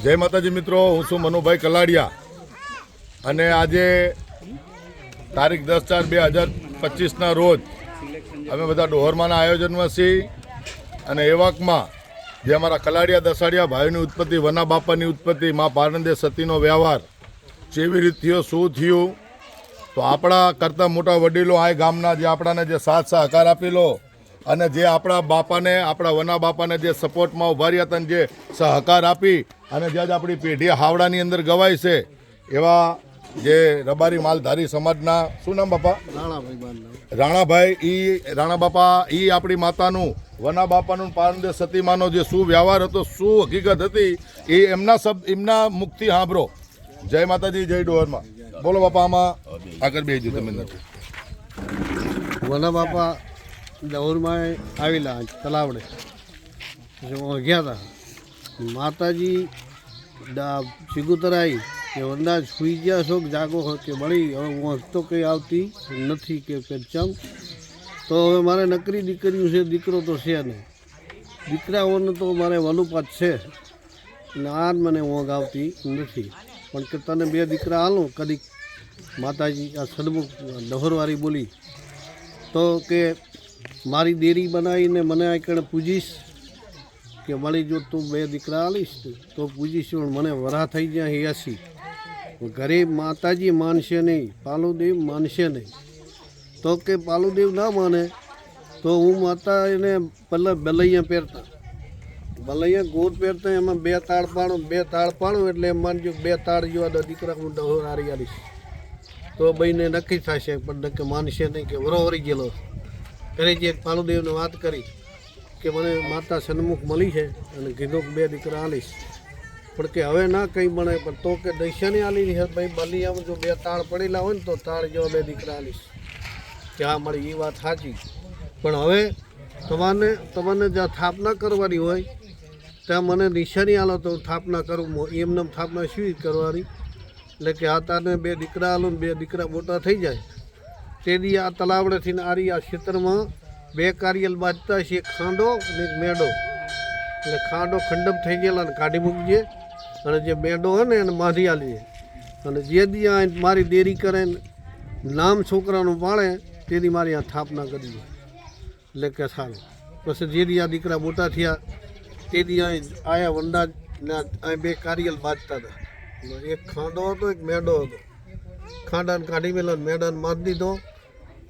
જય માતાજી મિત્રો, હું છું મનુભાઈ કલાડિયા અને આજે તારીખ 10/4/2025ના રોજ અમે બધા ડોહરમાના આયોજનમાં છીએ અને એવાકમાં જે અમારા કલાડિયા દસાડિયા ભાઈની ઉત્પત્તિ, વના બાપાની ઉત્પત્તિ, મા પારણદે સતીનો વ્યવહાર કેવી રીતે થયો, શું થયું, તો આપણા કરતાં મોટા વડીલો આ ગામના જે આપણાને જે સાથ સહકાર આપેલો અને જે આપણા બાપાને, આપણા વના બાપાને જે સપોર્ટમાં ઉભા રહ્યા હતા, જે સહકાર આપી અને જે આજે આપણી પેઢી હાવડાની અંદર ગવાય છે એવા જે રબારી માલધારી સમાજના શું નામ બાપા? રાણાભાઈ. રાણા બાપા આપણી માતાનું, વના બાપાનું, પારણદે સતીમાનો જે શું વ્યવહાર હતો, શું હકીકત હતી એ એમના મુખથી સાંભળો. જય માતાજી, જય ડોહરમાં. બોલો બાપા, આમાં આગળ બેસજો તમે. વના બાપા ડહોરમાં આવેલા તલાવડે ગયા હતા. માતાજી સિગુતરાઈ કે અંદાજ સુઈ ગયા છો જાગો કે મળી હવે હું તો કંઈ આવતી નથી કે ચમ. તો હવે મારે નકરી દીકરીઓ છે, દીકરો તો છે નહીં. દીકરાઓને તો મારે વલુપાત છે અને આ મને ઊંઘ આવતી નથી. પણ કે તને 2 દીકરા હાલું કદીક માતાજી આ સદમુખ ડહોરવાળી બોલી તો કે મારી દેરી બનાવીને મને આ કણે પૂજીશ કે મળી જો તું 2 દીકરા આલીશ તો પૂજીશ. પણ મને વરા થઈ જાય 80 ઘરે માતાજી માનશે નહીં, પાલુદેવ માનશે નહીં. તો કે પાલુદેવ ના માને તો હું માતા એને પહેલાં બલૈયા પહેરતા, બલૈયા ગોળ પહેરતા, એમાં 2 તાળ પાડું એટલે એમ માનજો 2 તાળ જેવા દીકરા હું ડહોર હારી આલીશ તો બઈને નક્કી થશે. પણ કે માનશે નહીં કે વરો વરી ગયેલો ઘરે જે પાલુદેવને વાત કરી કે મને માતા સન્મુખ મળી છે અને કીધું કે 2 દીકરા આલીશ. પણ કે હવે ના કંઈ બને. પણ તો કે દૈશાની આલી છે ભાઈ, બલિયામાં જો 2 તાળ પડેલા હોય ને તો તાળ જેવા 2 દીકરા આલીશ. કે હા મળી, એ વાત સાચી. પણ હવે તમારે જ્યાં સ્થાપના કરવાની હોય ત્યાં મને નિશાની આલો તો સ્થાપના કરું. એમને સ્થાપના શી કરવાની? એટલે કે આ તારને 2 દીકરા આલો ને 2 દીકરા મોટા થઈ જાય તેથી આ તલાવડેથી આરી આ ક્ષેત્રમાં 2 કારિયલ બાંધતા છે, એક ખાંડો અને એક મેડો. એટલે ખાંડો ખંડમ થઈ ગયેલા ને કાઢી મૂકજે અને જે મેડો હોય ને એને બાંધી આલીએ. અને જે દી આ મારી દેરી કરે નામ છોકરાનું પાળે તેથી મારી આ સ્થાપના કરી. એટલે કે સારું. પછી જે દી આ દીકરા મોટા થયા તે દી આયા વંડાજના 2 કારિયલ બાંધતા હતા. એક ખાંડો હતો, એક મેડો હતો. ખાંડાને કાઢી મેલો, મેડાને મારી દીધો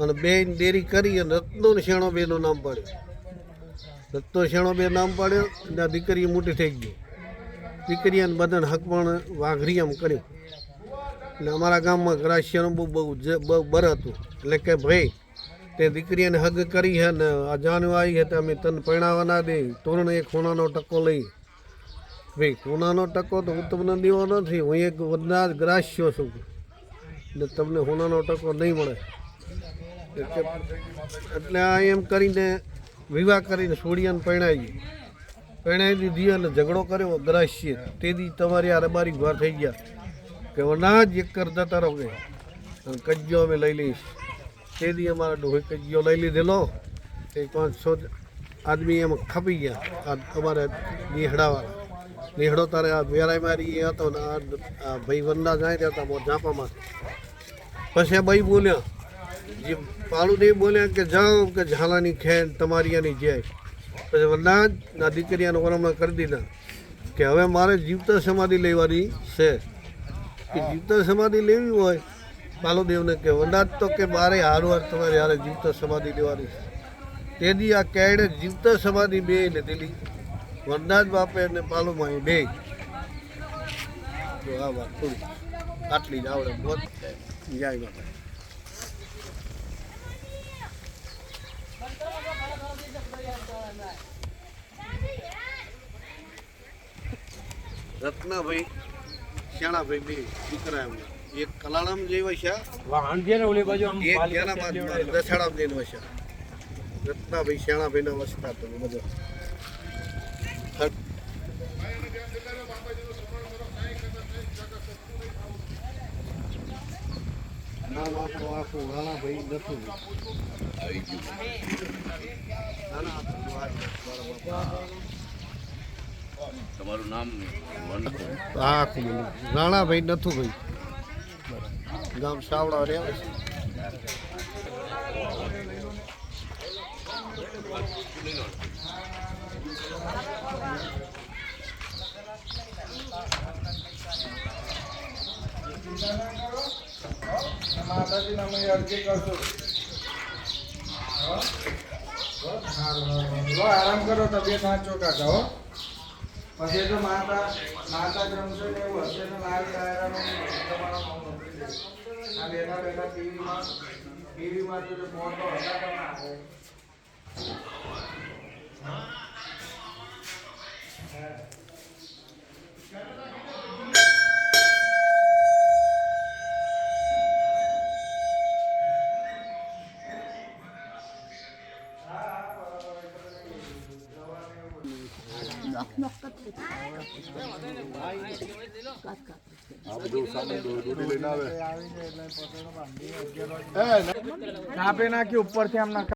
અને 2 દેરી કરી અને રત્નો ને શેણો 2નું નામ પાડ્યું. રત્નો શેણો 2 નામ પાડ્યો અને આ દીકરી મોટી થઈ ગઈ. દીકરીને બધાને હક પણ વાઘરી એમ કર્યું. એટલે અમારા ગામમાં ગ્રાસ્યનું બહુ બર હતું. એટલે કે ભાઈ તે દીકરીને હગ કરી છે ને આ જાનવા આવી છે તો અમે તને પરણાવવા ના દે, તોરણ 1 સોનાનો ટકો લઈ. ભાઈ સોનાનો ટકો તો હું તમને દેવો નથી, હું એક વરદાન ગ્રાસ્યો છું એટલે તમને સોનાનો ટકો નહીં મળે. એટલે આ એમ કરીને વિવાહ કરીને સોડિયાને પરણાવી દીધી અને ઝઘડો કર્યો ગ્રાસ્ય. તેથી તમારી આ રબારી ઘર થઈ ગયા કે વના જ 1 કર જતા રહો અને કજ્જો અમે લઈ લઈશ. તેથી અમારા ડોહે કજ્જો લઈ લીધેલો. એ 500 આદમી એમાં ખપી ગયા. આ અમારે નિહડાવાળા નિહડો તારે આ વેરાઈ મારી એ હતો ને આ ભાઈ વંદા જાય રહ્યા હતા ઝાંપામાં. પછી ભાઈ બોલ્યા, જે પાલુદેવ બોલ્યા કે જાઓ કે ઝાલાની ખેન તમારી આની જાય. પછી વંદા ના દીકરીયાને વરમણા કરી દીધા કે હવે મારે જીવતા સમાધિ લેવાની છે. કે જીવતા સમાધિ લેવી હોય પાલુદેવને કે વંદા તો કે મારે હારવાર તમારે હારે જીવતા સમાધિ લેવાની છે. તેથી આ કેડે જીવતા સમાધિ 2 લીધેલી, વરદાજ બાપે અને પાલુમાં 2. તો આ વાત થોડી આટલી જ આવડે. મોત જાય બાપા. રત્નાભાઈ શ્યાણાભાઈ 2 દીકરા એમને. એક કલાણામ જઈ વસ્યા, એક જ્ઞાનાબાદ દસાડામ જઈને વસ્યા. રત્નાભાઈ શ્યાણાભાઈના વસતા તો બધા નામ આખું રાણાભાઈ નથી આવી ગયું. તમારું નામ હા રાણાભાઈ નથુભાઈ ગામ સાવડા રહેવા છે. આરામ કરો તબિયત વાંચો કાકા હો પછી તો માતા માતા જમશે ને એવું હશે ને લાવી તમારા બેઠા બેઠા ટીવીમાં તો ફોન તો હતા તો ના આવે. કાપી નાખી ઉપરથી આમ